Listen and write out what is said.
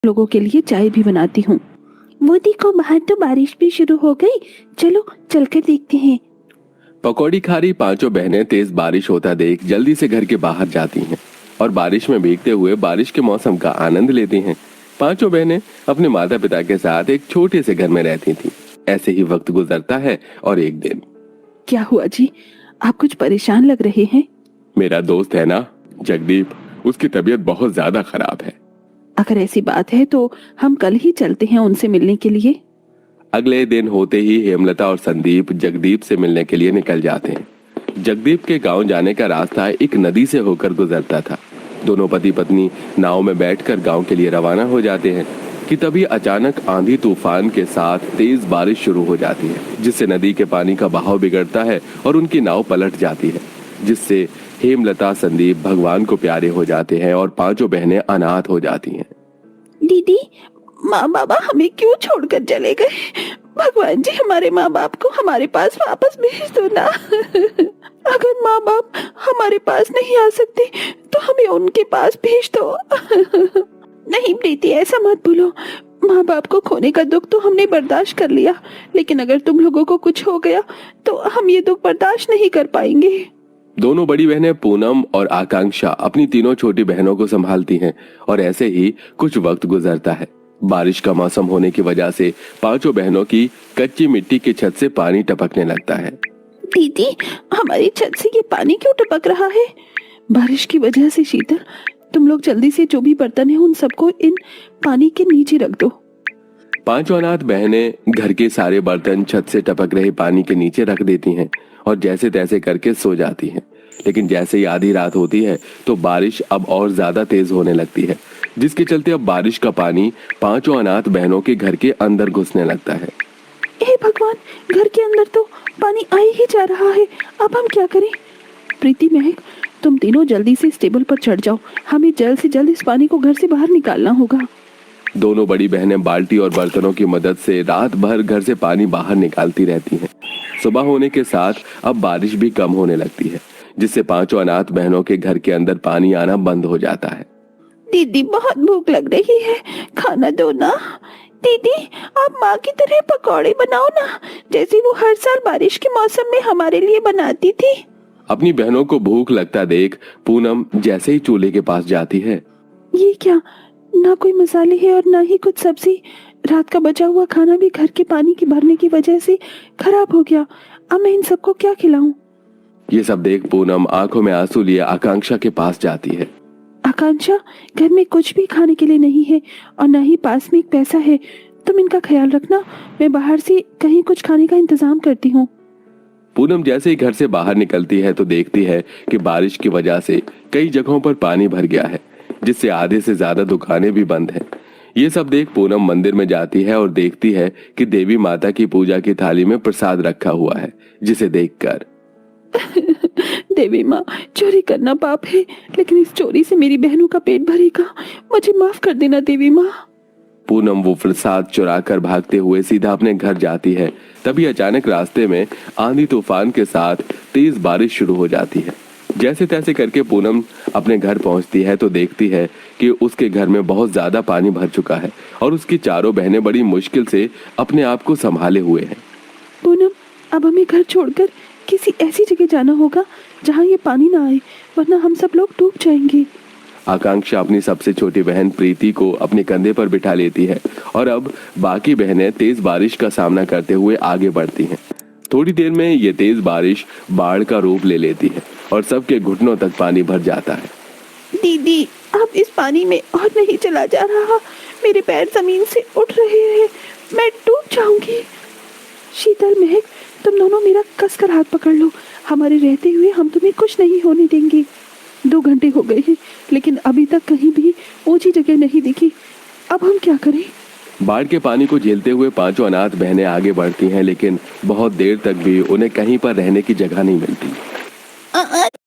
लोगों के लिए चाय भी बनाती हूँ। वो देखो, बाहर तो बारिश भी शुरू हो गई। चलो चलकर देखते हैं। पकौड़ी खा रही पांचों बहनें तेज बारिश होता देख जल्दी से घर के बाहर जाती हैं और बारिश में भीगते हुए बारिश के मौसम का आनंद लेती हैं। पांचों बहनें अपने माता पिता के साथ एक छोटे से घर में रहती थीं। ऐसे ही वक्त गुजरता है और एक दिन क्या हुआ जी, आप कुछ परेशान लग रहे हैं? मेरा दोस्त है ना जगदीप, उसकी तबीयत बहुत ज्यादा खराब है। अगर ऐसी बात है तो हम कल ही चलते हैं उनसे मिलने के लिए। अगले दिन होते ही हेमलता और संदीप जगदीप से मिलने के लिए निकल जाते हैं। जगदीप के गांव जाने का रास्ता एक नदी से होकर गुजरता था। दोनों पति पत्नी नाव में बैठकर गांव के लिए रवाना हो जाते हैं कि तभी अचानक आंधी तूफान के साथ तेज बारिश शुरू हो जाती है, जिससे नदी के पानी का बहाव बिगड़ता है और उनकी नाव पलट जाती है, जिससे हेमलता संदीप भगवान को प्यारे हो जाते हैं और पांचों बहनें अनाथ हो जाती हैं। दीदी, माँ बाबा हमें क्यों छोड़कर चले गए? भगवान जी, हमारे माँ बाप को हमारे पास वापस भेज दो ना। अगर माँ बाप हमारे पास नहीं आ सकते तो हमें उनके पास भेज दो। नहीं प्रीति, ऐसा मत बोलो। माँ बाप को खोने का दुख तो हमने बर्दाश्त कर लिया, लेकिन अगर तुम लोगों को कुछ हो गया तो हम ये दुख बर्दाश्त नहीं कर पाएंगे। दोनों बड़ी बहनें पूनम और आकांक्षा अपनी तीनों छोटी बहनों को संभालती हैं और ऐसे ही कुछ वक्त गुजरता है। बारिश का मौसम होने की वजह से पांचों बहनों की कच्ची मिट्टी की छत से पानी टपकने लगता है। दीदी, हमारी छत से ये पानी क्यों टपक रहा है? बारिश की वजह से। शीतल, तुम लोग जल्दी से जो भी बर्तन है उन सबको इन पानी के नीचे रख दो। पांचों अनाथ बहनें घर के सारे बर्तन छत से टपक रहे पानी के नीचे रख देती हैं और जैसे तैसे करके सो जाती हैं। लेकिन जैसे ही आधी रात होती है तो बारिश अब और ज्यादा तेज होने लगती है, जिसके चलते अब बारिश का पानी पांचों अनाथ बहनों के घर के अंदर घुसने लगता है। हे भगवान, घर के अंदर तो पानी आ ही जा रहा है। अब हम क्या करें? प्रीति, महक, तुम तीनों जल्दी से इस टेबल पर चढ़ जाओ। हमें जल्द से जल्द इस पानी को घर से बाहर निकालना होगा। दोनों बड़ी बहनें बाल्टी और बर्तनों की मदद से रात भर घर से पानी बाहर निकालती रहती हैं। सुबह होने के साथ अब बारिश भी कम होने लगती है, जिससे पांचों अनाथ बहनों के घर के अंदर पानी आना बंद हो जाता है। दीदी, बहुत भूख लग रही है, खाना दो ना। दीदी, आप माँ की तरह पकौड़े बनाओ ना, जैसे वो हर साल बारिश के मौसम में हमारे लिए बनाती थी। अपनी बहनों को भूख लगता देख पूनम जैसे ही चूल्हे के पास जाती है। ये क्या, ना कोई मसाले है और ना ही कुछ सब्जी। रात का बचा हुआ खाना भी घर के पानी की भरने की वजह से खराब हो गया। अब मैं इन सबको क्या खिलाऊं? ये सब देख पूनम आंखों में आंसू लिए आकांक्षा के पास जाती है। आकांक्षा, घर में कुछ भी खाने के लिए नहीं है और ना ही पास में एक पैसा है। तुम इनका ख्याल रखना, मैं बाहर से कहीं कुछ खाने का इंतजाम करती हूँ। पूनम जैसे ही घर से बाहर निकलती है तो देखती है कि बारिश की वजह से कई जगहों पर पानी भर गया है, जिससे आधे से ज्यादा दुकानें भी बंद हैं। ये सब देख पूनम मंदिर में जाती है और देखती है कि देवी माता की पूजा की थाली में प्रसाद रखा हुआ है, जिसे देखकर देवी माँ, चोरी करना पाप है, लेकिन इस चोरी से मेरी बहनों का पेट भरेगा। मुझे माफ कर देना देवी माँ। पूनम वो प्रसाद चुरा कर भागते हुए सीधा अपने घर जाती है। तभी अचानक रास्ते में आंधी तूफान के साथ तेज बारिश शुरू हो जाती है। जैसे तैसे करके पूनम अपने घर पहुंचती है तो देखती है कि उसके घर में बहुत ज्यादा पानी भर चुका है और उसकी चारों बहनें बड़ी मुश्किल से अपने आप को संभाले हुए हैं। पूनम, अब हमें घर छोड़कर किसी ऐसी जगह जाना होगा जहाँ ये पानी ना आए, वरना हम सब लोग डूब जाएंगे। आकांक्षा अपनी सबसे छोटी बहन प्रीति को अपने कंधे पर बिठा लेती है और अब बाकी बहनें तेज बारिश का सामना करते हुए आगे बढ़ती हैं। थोड़ी देर में ये तेज बारिश बाढ़ का रूप ले लेती है और सबके घुटनों तक पानी भर जाता है। दीदी, अब इस पानी में और नहीं चला जा रहा। मेरे पैर जमीन से उठ रहे हैं, मैं डूब जाऊंगी। शीतल, महक, तुम दोनों मेरा कसकर हाथ पकड़ लो। हमारे रहते हुए हम तुम्हें कुछ नहीं होने देंगे। 2 घंटे हो गए हैं, लेकिन अभी तक कहीं भी ऊंची जगह नहीं दिखी। अब हम क्या करें? बाढ़ के पानी को झेलते हुए पांचों अनाथ बहनें आगे बढ़ती हैं, लेकिन बहुत देर तक भी उन्हें कहीं पर रहने की जगह नहीं मिलती।